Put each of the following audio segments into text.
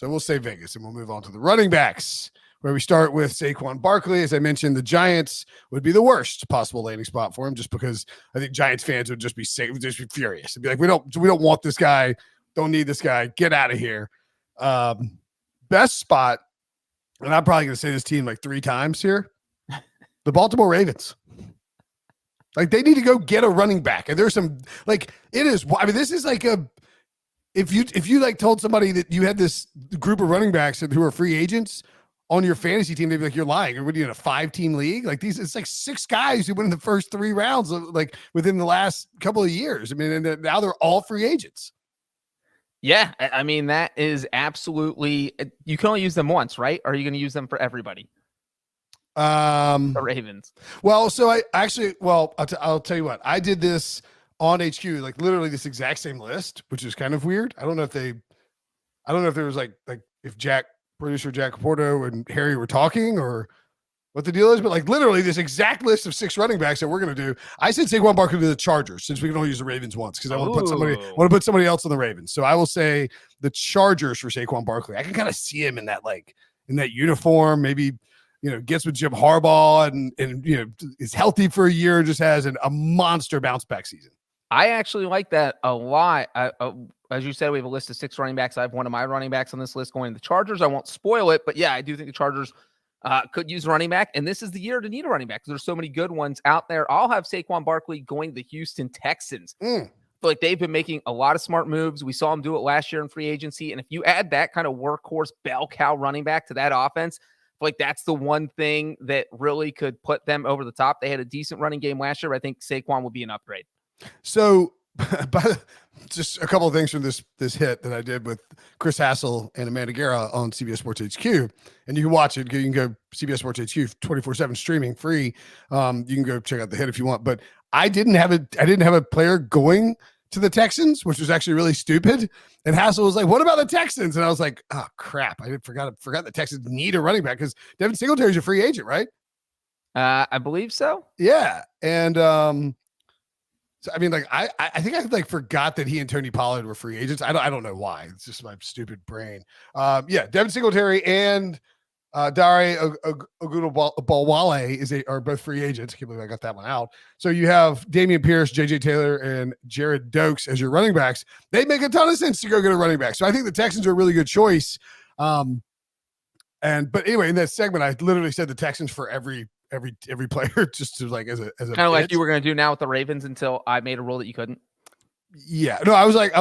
So we'll say Vegas, and we'll move on to the running backs, where we start with Saquon Barkley. As I mentioned, the Giants would be the worst possible landing spot for him, just because I think Giants fans would just be furious and be like, we don't want this guy, don't need this guy, get out of here. Best spot, and I'm probably going to say this team like 3 times here, the Baltimore Ravens. Like, they need to go get a running back. And there's some, like, it is, I mean, this is like if you like told somebody that you had this group of running backs who are free agents on your fantasy team, they'd be like, you're lying. Or what are you in a 5-team league? Like, it's like 6 guys who went in the first 3 rounds, like within the last couple of years. I mean, and now they're all free agents. Yeah. I mean, that is absolutely, you can only use them once, right? Or are you going to use them for everybody? The Ravens. Well, so I'll tell you what, I did this on HQ, like literally this exact same list, which is kind of weird. I don't know if there was like if producer Jack Porto and Harry were talking or what the deal is, but like literally this exact list of 6 running backs that we're going to do. I said Saquon Barkley to the Chargers, since we can only use the Ravens once, because I want to put somebody else on the Ravens. So I will say the Chargers for Saquon Barkley. I can kind of see him in that uniform, maybe, gets with Jim Harbaugh and is healthy for a year, just has a monster bounce back season. I actually like that a lot. As you said, we have a list of 6 running backs. I have one of my running backs on this list going to the Chargers. I won't spoil it, but yeah, I do think the Chargers could use a running back, and this is the year to need a running back because there's so many good ones out there. I'll have Saquon Barkley going to the Houston Texans. I feel like they've been making a lot of smart moves. We saw them do it last year in free agency, and if you add that kind of workhorse bell cow running back to that offense, like that's the one thing that really could put them over the top. They had a decent running game last year, but I think Saquon would be an upgrade. So just a couple of things from this hit that I did with Chris Hassel and Amanda Guerra on CBS Sports HQ, and you can watch it. You can go CBS Sports HQ 24/7 streaming free. You can go check out the hit if you want, but I didn't have a player going to the Texans, which was actually really stupid. And Hassel was like, what about the Texans? And I was like, oh crap. I forgot the Texans need a running back because Devin Singletary's a free agent, right? I believe so. Yeah. And, so, I mean, like, I think I forgot that he and Tony Pollard were free agents. I don't know why. It's just my stupid brain. Yeah. Devin Singletary and, Dare Ogunbowale are both free agents. I can't believe I got that one out. So you have Damian Pierce, JJ Taylor, and Jared Dokes as your running backs. They make a ton of sense to go get a running back. So I think the Texans are a really good choice. But anyway, in that segment, I literally said the Texans for every player, just to like as a kind of like you were going to do now with the Ravens until I made a rule that you couldn't. Yeah, no, I was like,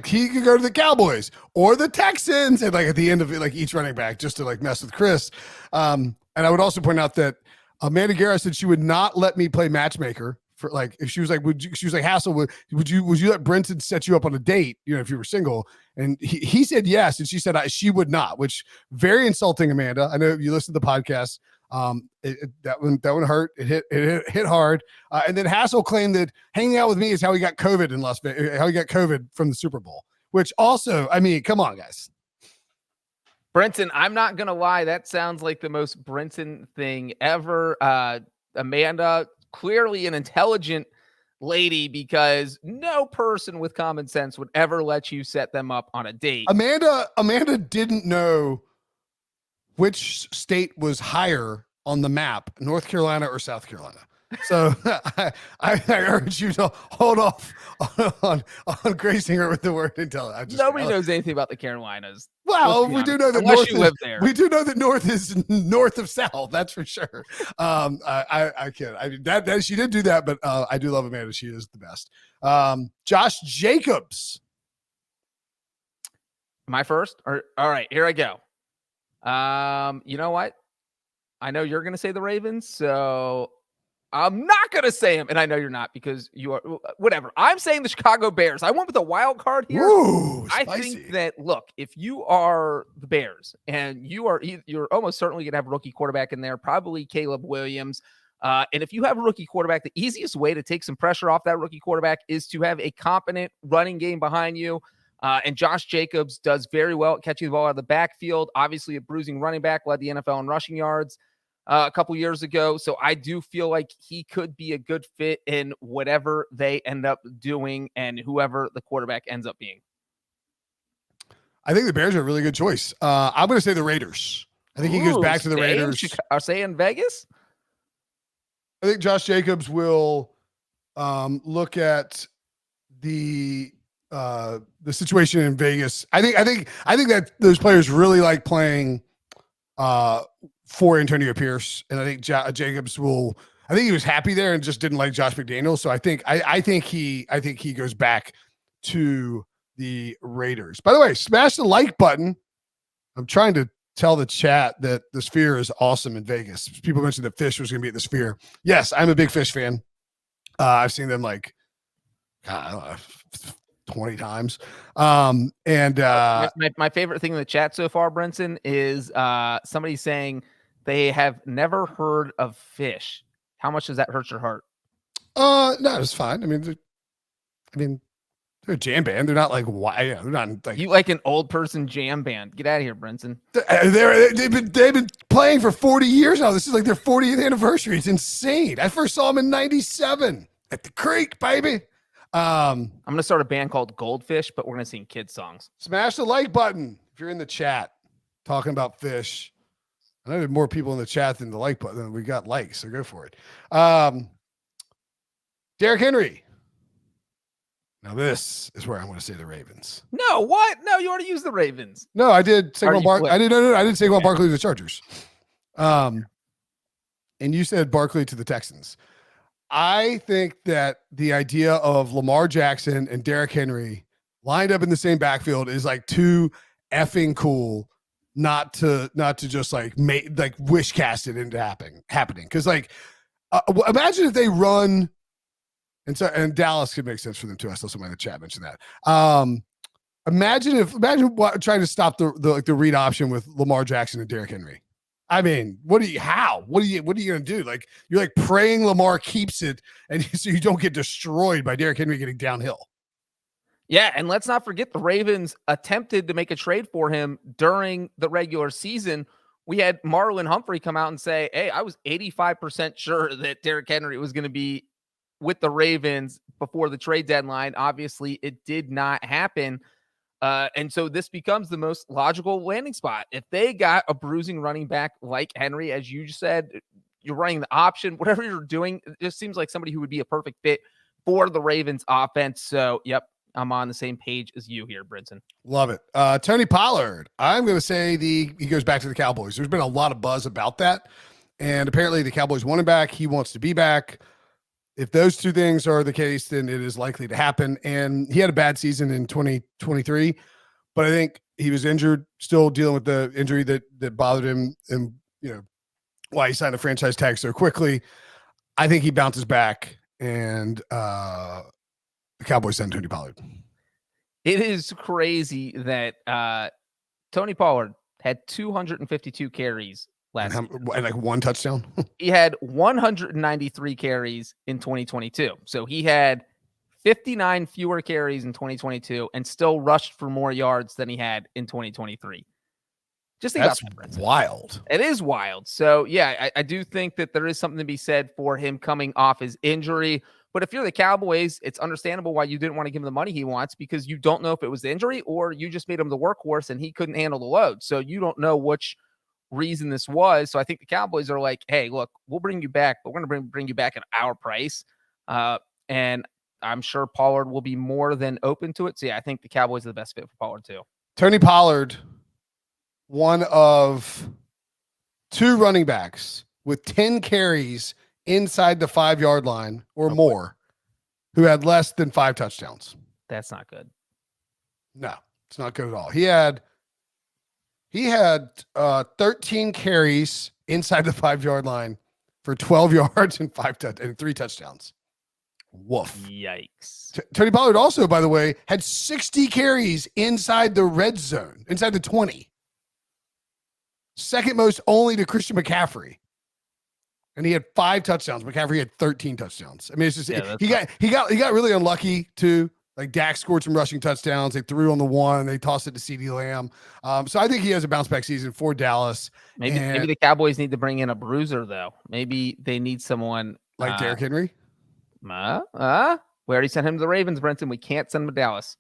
he could go to the Cowboys or the Texans, and like at the end of it, like each running back, just to like mess with Chris. And I would also point out that Amanda Guerra said she would not let me play matchmaker for like if she was like, she was like, Hassel, would you let Brenton set you up on a date, if you were single? And he said yes, and she said she would not, which very insulting, Amanda. I know you listened to the podcast. That one hurt. It hit hard. And then Hassel claimed that hanging out with me is how he got COVID in Las Vegas, how he got COVID from the Super Bowl, which also, I mean, come on, guys. Brenton, I'm not going to lie. That sounds like the most Brenton thing ever. Amanda, clearly an intelligent lady, because no person with common sense would ever let you set them up on a date. Amanda didn't know which state was higher on the map, North Carolina or South Carolina. So I urge you to hold off on gracing her with the word intelligent. Nobody knows anything about the Carolinas. Well, we do know that Unless you live there. We do know that North is north of South. That's for sure. I kid. I mean, that she did do that, but I do love Amanda. She is the best. Josh Jacobs. Am I first? All right, here I go. You know what? I know you're going to say the Ravens, so I'm not going to say him. And I know you're not, because you are whatever. I'm saying the Chicago Bears. I went with a wild card here. Ooh, I think that, look, if you are the Bears and you're almost certainly going to have a rookie quarterback in there, probably Caleb Williams. And if you have a rookie quarterback, the easiest way to take some pressure off that rookie quarterback is to have a competent running game behind you. And Josh Jacobs does very well at catching the ball out of the backfield. Obviously, a bruising running back, led the NFL in rushing yards a couple years ago. So I do feel like he could be a good fit in whatever they end up doing and whoever the quarterback ends up being. I think the Bears are a really good choice. I'm going to say the Raiders. I think he goes back to the Raiders. Stay in Vegas. I think Josh Jacobs will look at the situation in Vegas. I think that those players really like playing for Antonio Pierce, and I think Jacobs will. I think he was happy there and just didn't like Josh McDaniels. So I think he goes back to the Raiders. By the way, smash the like button. I'm trying to tell the chat that the Sphere is awesome in Vegas. People mentioned that Fish was going to be at the Sphere. Yes, I'm a big Fish fan. I've seen them like, I don't know, 20 times. My favorite thing in the chat so far, Brinson, is somebody saying they have never heard of Fish. How much does that hurt your heart? No, it's fine. I mean, they're a jam band. They're not like why. They're not like you like an old person jam band. Get out of here, Brinson. They've been playing for 40 years now. This is like their 40th anniversary. It's insane. I first saw them in '97 at the Creek, baby. I'm gonna start a band called Goldfish, but we're gonna sing kids songs. Smash the like button if you're in the chat talking about Fish. I know there's more people in the chat than the like button. We got likes, so go for it. Derrick Henry. Now this is where I'm going to say the Ravens. No, what? No, you already used the Ravens. No, I did. Saquon Barkley. I did. No, I did Saquon Barkley to the Chargers. And you said Barkley to the Texans. I think that the idea of Lamar Jackson and Derrick Henry lined up in the same backfield is like too effing cool. Not to just like wish cast it into happening. Cause like, imagine if they run and Dallas could make sense for them too. I saw somebody in the chat mention that. Imagine trying to stop the read option with Lamar Jackson and Derrick Henry. I mean, what are you going to do? Like, you're like praying Lamar keeps it and so you don't get destroyed by Derrick Henry getting downhill. Yeah, and let's not forget the Ravens attempted to make a trade for him during the regular season. We had Marlon Humphrey come out and say, hey, I was 85% sure that Derrick Henry was going to be with the Ravens before the trade deadline. Obviously, it did not happen. And so this becomes the most logical landing spot. If they got a bruising running back like Henry, as you just said, you're running the option, whatever you're doing, it just seems like somebody who would be a perfect fit for the Ravens offense. So, yep. I'm on the same page as you here, Brinson. Love it. Tony Pollard. I'm going to say he goes back to the Cowboys. There's been a lot of buzz about that. And apparently the Cowboys want him back. He wants to be back. If those two things are the case, then it is likely to happen. And he had a bad season in 2023, but I think he was injured, still dealing with the injury that bothered him and, why he signed a franchise tag so quickly. I think he bounces back and, the Cowboys send Tony Pollard. It is crazy that Tony Pollard had 252 carries last year. And like one touchdown? He had 193 carries in 2022. So he had 59 fewer carries in 2022 and still rushed for more yards than he had in 2023. Just think That's about that. Wild. It is wild. So, yeah, I do think that there is something to be said for him coming off his injury. But if you're the Cowboys, it's understandable why you didn't want to give him the money he wants because you don't know if it was the injury or you just made him the workhorse and he couldn't handle the load. So you don't know which reason this was. So I think the Cowboys are like, hey, look, we'll bring you back, but we're going to bring you back at our price. And I'm sure Pollard will be more than open to it. So, yeah, I think the Cowboys are the best fit for Pollard too. Tony Pollard, one of two running backs with 10 carries inside the 5-yard line or more who had less than 5 touchdowns. That's not good. No, it's not good at all. He had 13 carries inside the 5-yard line for 12 yards and 3 touchdowns. Woof. Yikes. Tony Pollard also, by the way, had 60 carries inside the red zone, inside the 20. Second most only to Christian McCaffrey. And he had 5 touchdowns. McCaffrey had 13 touchdowns. I mean, it's just he got really unlucky too. Like Dak scored some rushing touchdowns. They threw on the one. They tossed it to CeeDee Lamb. So I think he has a bounce back season for Dallas. Maybe the Cowboys need to bring in a bruiser though. Maybe they need someone like Derrick Henry. We already sent him to the Ravens, Brenton. We can't send him to Dallas.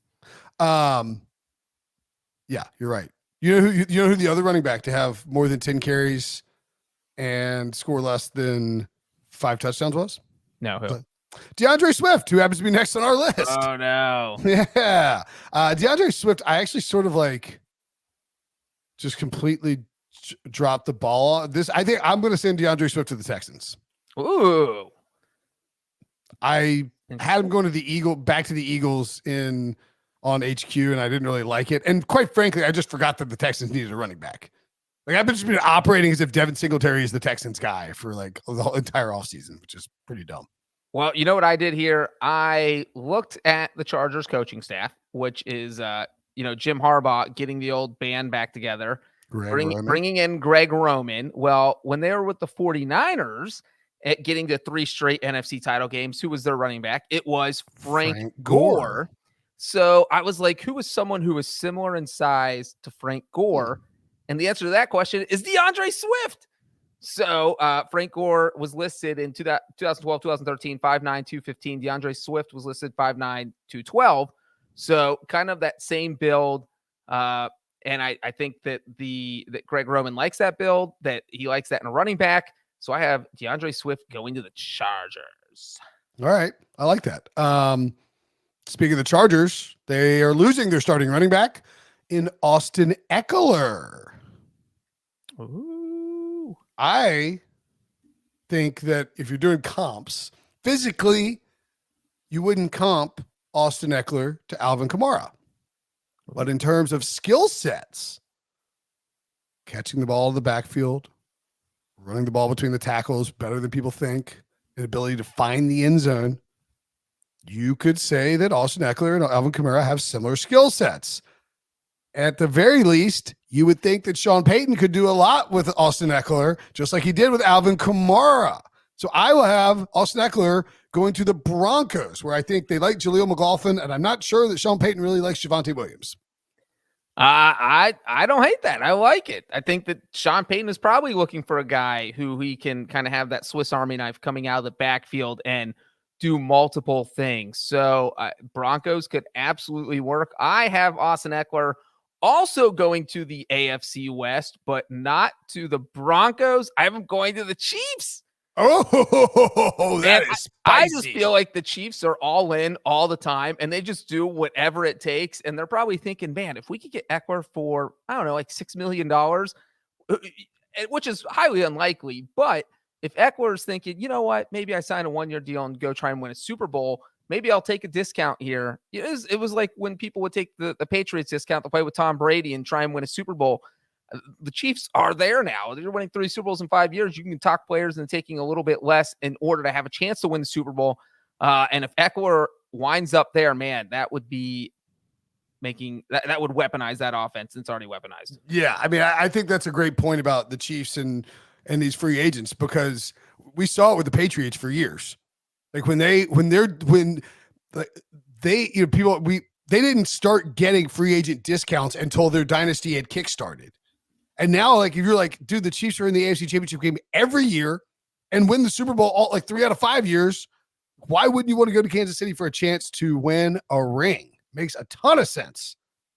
Yeah, you're right. You know who the other running back to have more than 10 carries and score less than 5 touchdowns was? No, who? DeAndre Swift, who happens to be next on our list. Oh no. Yeah. DeAndre Swift, I actually sort of like just completely dropped the ball on this. I think I'm going to send DeAndre Swift to the Texans. Ooh. I had him going to back to the Eagles on HQ, and I didn't really like it. And quite frankly, I just forgot that the Texans needed a running back. Like I've just been operating as if Devin Singletary is the Texans guy for like the whole entire offseason, which is pretty dumb. Well, you know what I did here? I looked at the Chargers coaching staff, which is, Jim Harbaugh getting the old band back together, bringing in Greg Roman. Well, when they were with the 49ers at getting to 3 straight NFC title games, who was their running back? It was Frank Gore. So I was like, who was someone who was similar in size to Frank Gore? And the answer to that question is DeAndre Swift. So Frank Gore was listed in 2012, 2013, 5'9", 215. DeAndre Swift was listed 5'9", 212. So kind of that same build. And I think that Greg Roman likes that build, that he likes that in a running back. So I have DeAndre Swift going to the Chargers. All right. I like that. Speaking of the Chargers, they are losing their starting running back in Austin Ekeler. Ooh. I think that if you're doing comps, physically, you wouldn't comp Austin Ekeler to Alvin Kamara. But in terms of skill sets, catching the ball in the backfield, running the ball between the tackles better than people think, and ability to find the end zone, you could say that Austin Ekeler and Alvin Kamara have similar skill sets. At the very least, you would think that Sean Payton could do a lot with Austin Ekeler, just like he did with Alvin Kamara. So I will have Austin Ekeler going to the Broncos, where I think they like Jaleel McLaughlin, and I'm not sure that Sean Payton really likes Javonte Williams. I don't hate that. I like it. I think that Sean Payton is probably looking for a guy who he can kind of have that Swiss Army knife coming out of the backfield and do multiple things. So Broncos could absolutely work. I have Austin Ekeler also going to the AFC West, but not to the Broncos. I have him going to the Chiefs. Oh, that is spicy. I just feel like the Chiefs are all in all the time, and they just do whatever it takes. And they're probably thinking, man, if we could get Ekeler for, I don't know, like $6 million, which is highly unlikely. But if Eckler's thinking, you know what, maybe I sign a 1-year deal and go try and win a Super Bowl, maybe I'll take a discount here. It was like when people would take the Patriots discount to play with Tom Brady and try and win a Super Bowl. The Chiefs are there now. They're winning 3 Super Bowls in 5 years. You can talk players into taking a little bit less in order to have a chance to win the Super Bowl. And if Ekeler winds up there, man, that would be making that would weaponize that offense. It's already weaponized. Yeah, I mean, I think that's a great point about the Chiefs and these free agents, because we saw it with the Patriots for years. Like they didn't start getting free agent discounts until their dynasty had kickstarted. And now, like, if you're like, dude, the Chiefs are in the AFC Championship game every year and win the Super Bowl all like 3 out of 5 years, why wouldn't you want to go to Kansas City for a chance to win a ring? Makes a ton of sense.